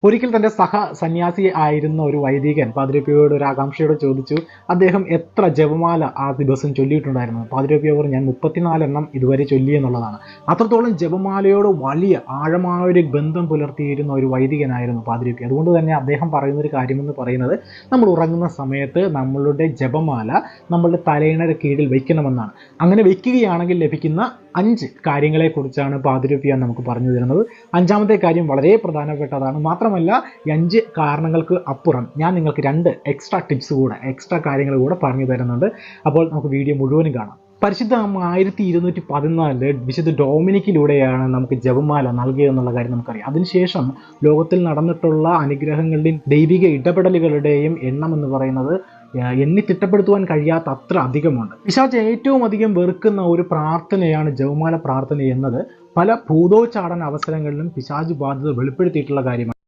ഒരിക്കൽ തന്റെ സന്യാസി ആയിരുന്ന ഒരു വൈദികൻ പാതിരിയോട് ഒരു ആകാംക്ഷയോട് ചോദിച്ചു, അദ്ദേഹം എത്ര ജപമാല ആ ദിവസം ചൊല്ലിയിട്ടുണ്ടായിരുന്നു. പാതിരിയോ പറഞ്ഞു, ഞാൻ 34 എണ്ണം ഇതുവരെ ചൊല്ലി എന്നുള്ളതാണ്. അത്രത്തോളം ജപമാലയോട് വലിയ ആഴമായ ഒരു ബന്ധം പുലർത്തിയിരുന്ന ഒരു വൈദികനായിരുന്നു പാതിരിയോ. അതുകൊണ്ട് തന്നെ അദ്ദേഹം പറയുന്ന ഒരു കാര്യമെന്ന് പറയുന്നത്, നമ്മൾ ഉറങ്ങുന്ന സമയത്ത് നമ്മളുടെ ജപമാല നമ്മളുടെ തലയിണയുടെ കീഴിൽ വയ്ക്കണമെന്നാണ്. അങ്ങനെ വയ്ക്കുകയാണെങ്കിൽ ലഭിക്കുന്ന 5 കാര്യങ്ങളെക്കുറിച്ചാണ് പാതിരിയോ നമുക്ക് പറഞ്ഞു തരുന്നത്. 5ാമത്തെ കാര്യം വളരെ പ്രധാനപ്പെട്ടതാണ്. മാത്രമല്ല, ഈ 5 കാരണങ്ങൾക്ക് അപ്പുറം ഞാൻ നിങ്ങൾക്ക് 2 എക്സ്ട്രാ കാര്യങ്ങൾ കൂടെ പറഞ്ഞു തരുന്നുണ്ട്. അപ്പോൾ നമുക്ക് വീഡിയോ മുഴുവനും കാണാം. പരിശുദ്ധ 1214 വിശുദ്ധ ഡൊമിനിക്കിലൂടെയാണ് നമുക്ക് ജപമാല നൽകിയതെന്നുള്ള കാര്യം നമുക്കറിയാം. അതിനുശേഷം ലോകത്തിൽ നടന്നിട്ടുള്ള അനുഗ്രഹങ്ങളുടെയും ദൈവിക ഇടപെടലുകളുടെയും എണ്ണം എന്ന് പറയുന്നത് എണ്ണി തിട്ടപ്പെടുത്തുവാൻ കഴിയാത്ത അത്ര അധികമുണ്ട്. പിശാച് ഏറ്റവും അധികം വെറുക്കുന്ന ഒരു പ്രാർത്ഥനയാണ് ജപമാല പ്രാർത്ഥന എന്നത് പല ഭൂതോച്ചാടന അവസരങ്ങളിലും പിശാച് ബാധ്യത വെളിപ്പെടുത്തിയിട്ടുള്ള കാര്യമാണ്.